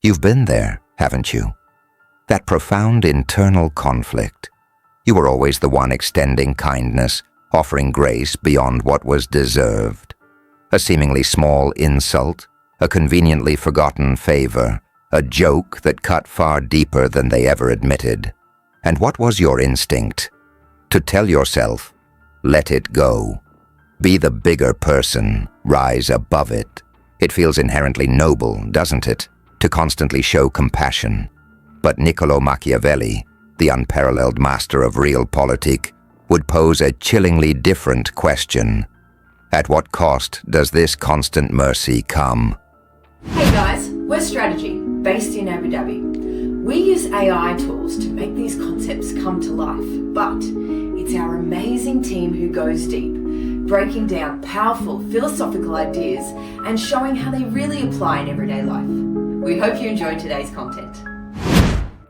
You've been there, haven't you? That profound internal conflict. You were always the one extending kindness, offering grace beyond what was deserved. A seemingly small insult, a conveniently forgotten favor, a joke that cut far deeper than they ever admitted. And what was your instinct? To tell yourself, let it go. Be the bigger person, rise above it. It feels inherently noble, doesn't it, to constantly show compassion. But Niccolo Machiavelli, the unparalleled master of realpolitik, would pose a chillingly different question. At what cost does this constant mercy come? Hey guys, we're Strategy, based in Abu Dhabi. We use AI tools to make these concepts come to life, but it's our amazing team who goes deep, breaking down powerful philosophical ideas and showing how they really apply in everyday life. We hope you enjoyed today's content.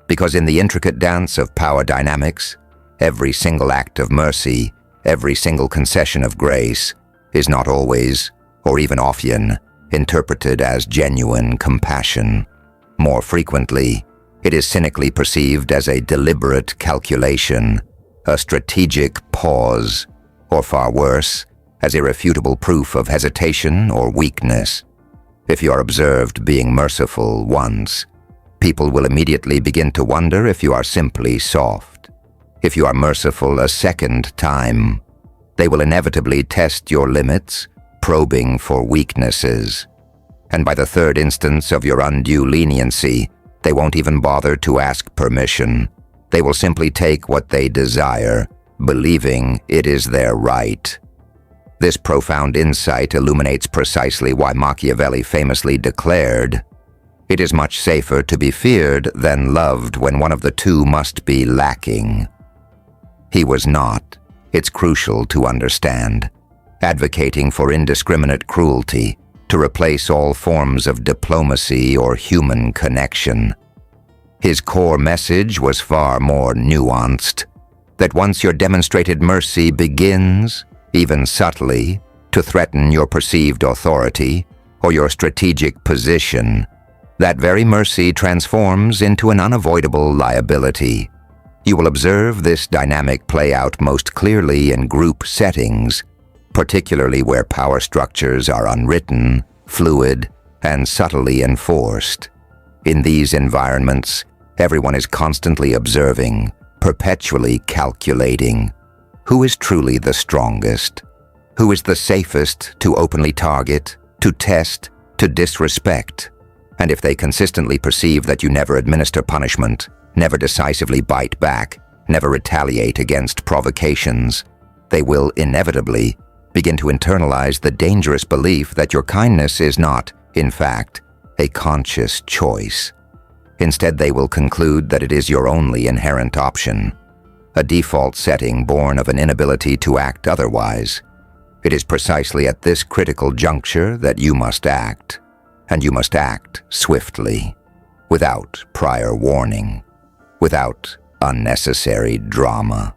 Because in the intricate dance of power dynamics, every single act of mercy, every single concession of grace, is not always, or even often, interpreted as genuine compassion. More frequently, it is cynically perceived as a deliberate calculation, a strategic pause, or far worse, as irrefutable proof of hesitation or weakness. If you are observed being merciful once, people will immediately begin to wonder if you are simply soft. If you are merciful a second time, they will inevitably test your limits, probing for weaknesses. And by the third instance of your undue leniency, they won't even bother to ask permission. They will simply take what they desire, believing it is their right. This profound insight illuminates precisely why Machiavelli famously declared, "It is much safer to be feared than loved when one of the two must be lacking." He was not, it's crucial to understand, advocating for indiscriminate cruelty to replace all forms of diplomacy or human connection. His core message was far more nuanced, that once your demonstrated mercy begins, even subtly, to threaten your perceived authority or your strategic position, that very mercy transforms into an unavoidable liability. You will observe this dynamic play out most clearly in group settings, particularly where power structures are unwritten, fluid, and subtly enforced. In these environments, everyone is constantly observing, perpetually calculating. Who is truly the strongest? Who is the safest to openly target, to test, to disrespect? And if they consistently perceive that you never administer punishment, never decisively bite back, never retaliate against provocations, they will inevitably begin to internalize the dangerous belief that your kindness is not, in fact, a conscious choice. Instead, they will conclude that it is your only inherent option, a default setting born of an inability to act otherwise. It is precisely at this critical juncture that you must act, and you must act swiftly, without prior warning, without unnecessary drama.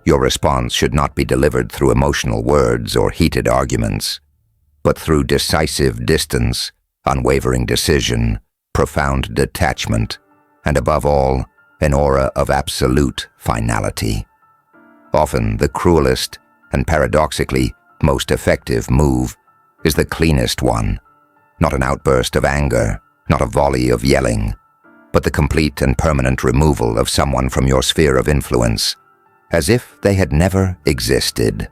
Your response should not be delivered through emotional words or heated arguments, but through decisive distance, unwavering decision, profound detachment, and above all, an aura of absolute finality. Often the cruelest and paradoxically most effective move is the cleanest one, not an outburst of anger, not a volley of yelling, but the complete and permanent removal of someone from your sphere of influence, as if they had never existed.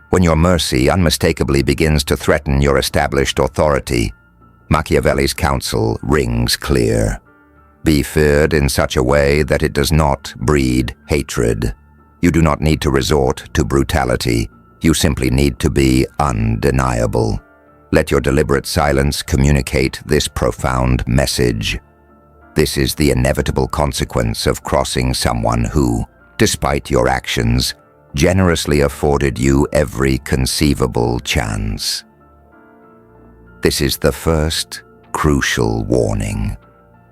When your mercy unmistakably begins to threaten your established authority, Machiavelli's counsel rings clear. Be feared in such a way that it does not breed hatred. You do not need to resort to brutality. You simply need to be undeniable. Let your deliberate silence communicate this profound message. This is the inevitable consequence of crossing someone who, despite your actions, generously afforded you every conceivable chance. This is the first crucial warning.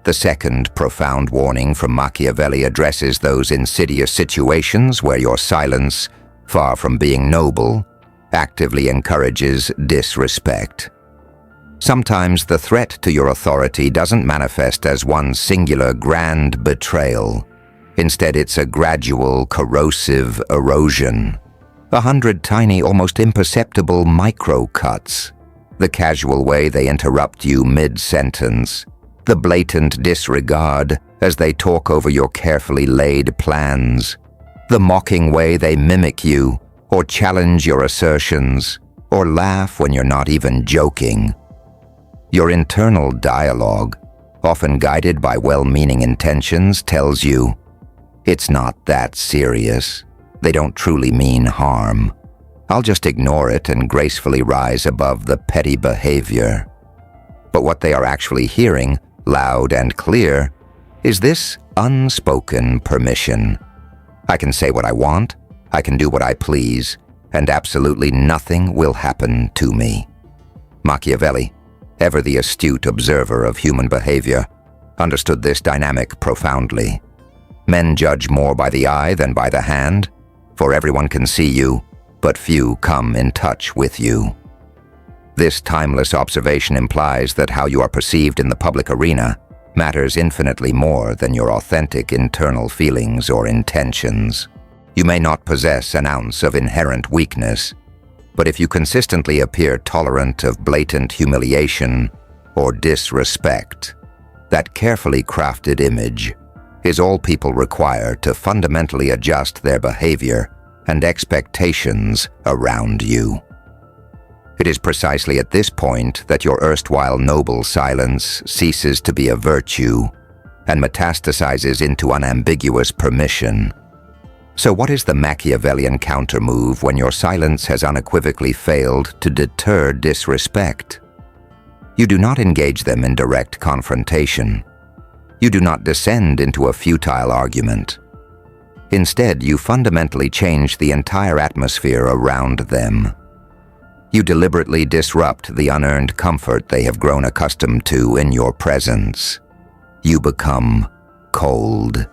The second profound warning from Machiavelli addresses those insidious situations where your silence, far from being noble, actively encourages disrespect. Sometimes the threat to your authority doesn't manifest as one singular grand betrayal. Instead, it's a gradual, corrosive erosion. 100 tiny, almost imperceptible micro-cuts. The casual way they interrupt you mid-sentence. The blatant disregard as they talk over your carefully laid plans. The mocking way they mimic you, or challenge your assertions, or laugh when you're not even joking. Your internal dialogue, often guided by well-meaning intentions, tells you, it's not that serious. They don't truly mean harm. I'll just ignore it and gracefully rise above the petty behavior. But what they are actually hearing, loud and clear, is this unspoken permission. I can say what I want, I can do what I please, and absolutely nothing will happen to me. Machiavelli, ever the astute observer of human behavior, understood this dynamic profoundly. Men judge more by the eye than by the hand, for everyone can see you, but few come in touch with you. This timeless observation implies that how you are perceived in the public arena matters infinitely more than your authentic internal feelings or intentions. You may not possess an ounce of inherent weakness, but if you consistently appear tolerant of blatant humiliation or disrespect, that carefully crafted image is all people require to fundamentally adjust their behavior and expectations around you. It is precisely at this point that your erstwhile noble silence ceases to be a virtue and metastasizes into unambiguous permission. So what is the Machiavellian countermove when your silence has unequivocally failed to deter disrespect? You do not engage them in direct confrontation. You do not descend into a futile argument. Instead, you fundamentally change the entire atmosphere around them. You deliberately disrupt the unearned comfort they have grown accustomed to in your presence. You become cold.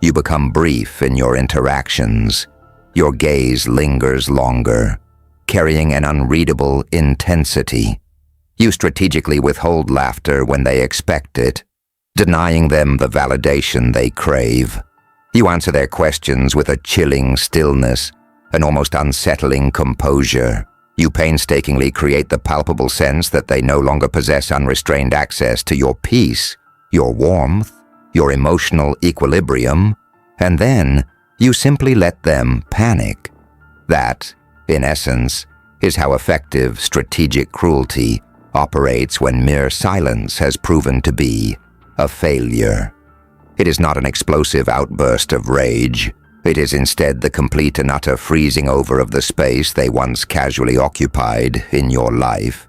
You become brief in your interactions. Your gaze lingers longer, carrying an unreadable intensity. You strategically withhold laughter when they expect it, denying them the validation they crave. You answer their questions with a chilling stillness, an almost unsettling composure. You painstakingly create the palpable sense that they no longer possess unrestrained access to your peace, your warmth, your emotional equilibrium, and then you simply let them panic. That, in essence, is how effective strategic cruelty operates when mere silence has proven to be a failure. It is not an explosive outburst of rage. It is instead the complete and utter freezing over of the space they once casually occupied in your life.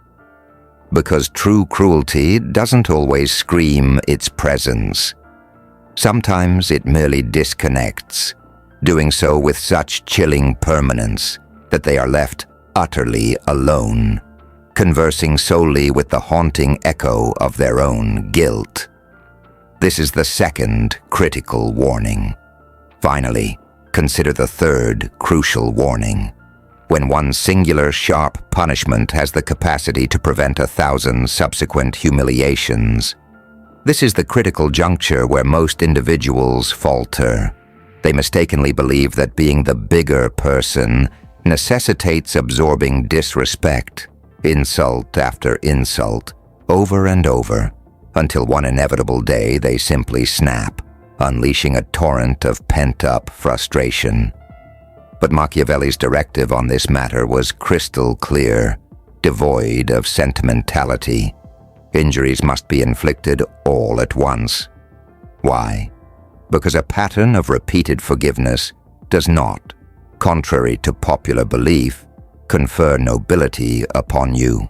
Because true cruelty doesn't always scream its presence. Sometimes it merely disconnects, doing so with such chilling permanence that they are left utterly alone, conversing solely with the haunting echo of their own guilt. This is the second critical warning. Finally, consider the third crucial warning. When one singular sharp punishment has the capacity to prevent 1,000 subsequent humiliations. This is the critical juncture where most individuals falter. They mistakenly believe that being the bigger person necessitates absorbing disrespect, insult after insult, over and over, until one inevitable day they simply snap, unleashing a torrent of pent-up frustration. But Machiavelli's directive on this matter was crystal clear, devoid of sentimentality. Injuries must be inflicted all at once. Why? Because a pattern of repeated forgiveness does not, contrary to popular belief, confer nobility upon you.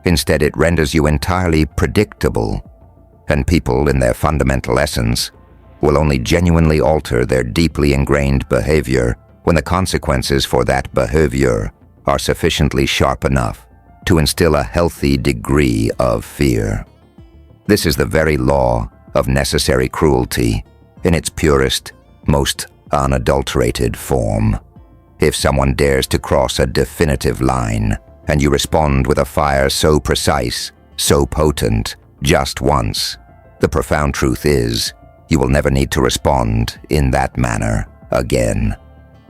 Instead, it renders you entirely predictable, and people, in their fundamental essence, will only genuinely alter their deeply ingrained behavior when the consequences for that behavior are sufficiently sharp enough to instill a healthy degree of fear. This is the very law of necessary cruelty in its purest, most unadulterated form. If someone dares to cross a definitive line, and you respond with a fire so precise so potent, just once. The profound truth is, you will never need to respond in that manner again.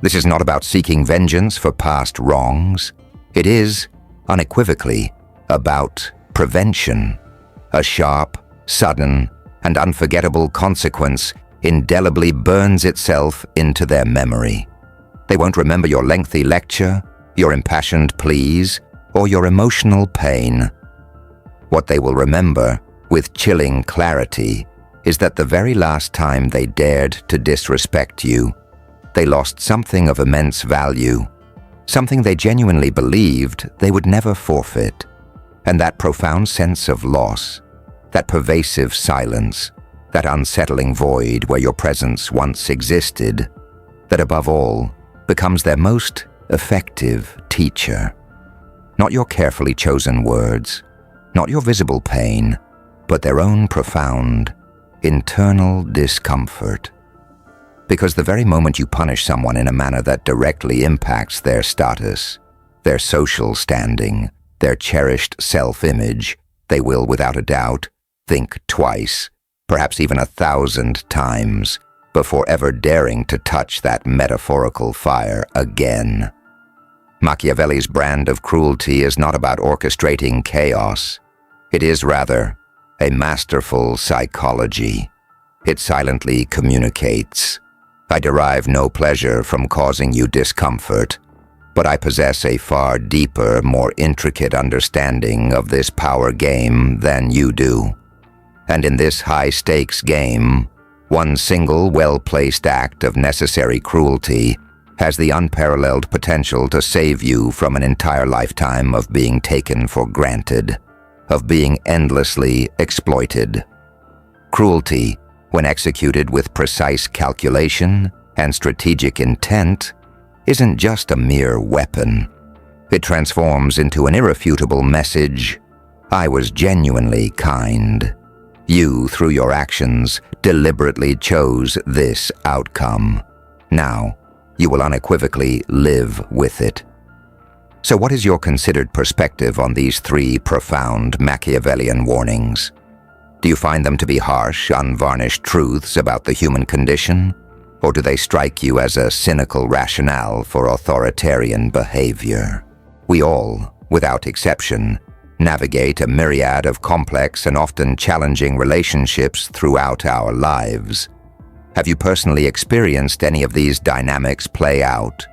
This is not about seeking vengeance for past wrongs. It is, unequivocally, about prevention. A sharp, sudden, and unforgettable consequence indelibly burns itself into their memory. They won't remember your lengthy lecture, your impassioned pleas, or your emotional pain. What they will remember, with chilling clarity, is that the very last time they dared to disrespect you, they lost something of immense value, something they genuinely believed they would never forfeit. And that profound sense of loss, that pervasive silence, that unsettling void where your presence once existed, that above all becomes their most effective teacher. Not your carefully chosen words, not your visible pain, but their own profound, internal discomfort. Because the very moment you punish someone in a manner that directly impacts their status, their social standing, their cherished self-image, they will, without a doubt, think twice, perhaps even 1,000 times, before ever daring to touch that metaphorical fire again. Machiavelli's brand of cruelty is not about orchestrating chaos. It is, rather, a masterful psychology. It silently communicates. I derive no pleasure from causing you discomfort, but I possess a far deeper, more intricate understanding of this power game than you do. And in this high-stakes game, one single well-placed act of necessary cruelty has the unparalleled potential to save you from an entire lifetime of being taken for granted, of being endlessly exploited. Cruelty, when executed with precise calculation and strategic intent, isn't just a mere weapon. It transforms into an irrefutable message. I was genuinely kind. You, through your actions, deliberately chose this outcome. Now, you will unequivocally live with it. So what is your considered perspective on these three profound Machiavellian warnings? Do you find them to be harsh, unvarnished truths about the human condition? Or do they strike you as a cynical rationale for authoritarian behavior? We all, without exception, navigate a myriad of complex and often challenging relationships throughout our lives. Have you personally experienced any of these dynamics play out,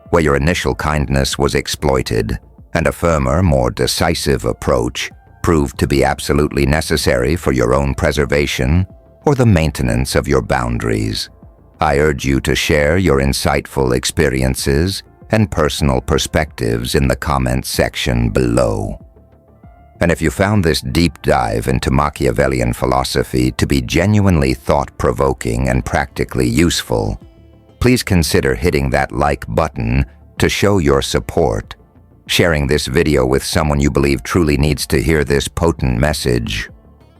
where your initial kindness was exploited and a firmer, more decisive approach proved to be absolutely necessary for your own preservation or the maintenance of your boundaries? I urge you to share your insightful experiences and personal perspectives in the comments section below. And if you found this deep dive into Machiavellian philosophy to be genuinely thought-provoking and practically useful, please consider hitting that like button to show your support, sharing this video with someone you believe truly needs to hear this potent message,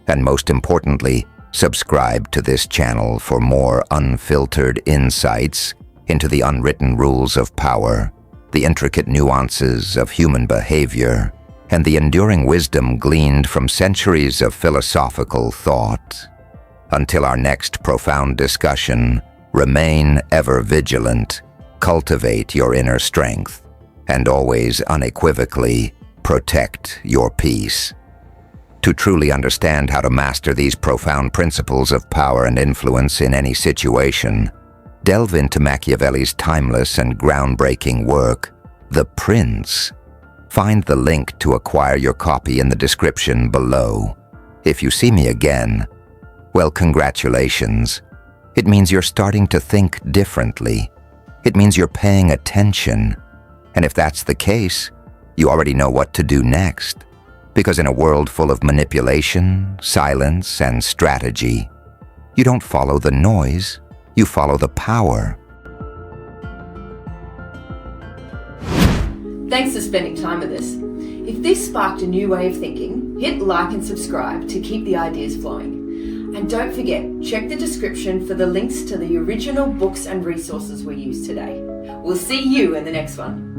and most importantly, subscribe to this channel for more unfiltered insights into the unwritten rules of power, the intricate nuances of human behavior, and the enduring wisdom gleaned from centuries of philosophical thought. Until our next profound discussion, remain ever vigilant, cultivate your inner strength, and always unequivocally protect your peace. To truly understand how to master these profound principles of power and influence in any situation, delve into Machiavelli's timeless and groundbreaking work, The Prince. Find the link to acquire your copy in the description below. If you see me again, well, congratulations. It means you're starting to think differently. It means you're paying attention. And if that's the case, you already know what to do next. Because in a world full of manipulation, silence, and strategy, you don't follow the noise, you follow the power. Thanks for spending time with us. If this sparked a new way of thinking, hit like and subscribe to keep the ideas flowing. And don't forget, check the description for the links to the original books and resources we used today. We'll see you in the next one.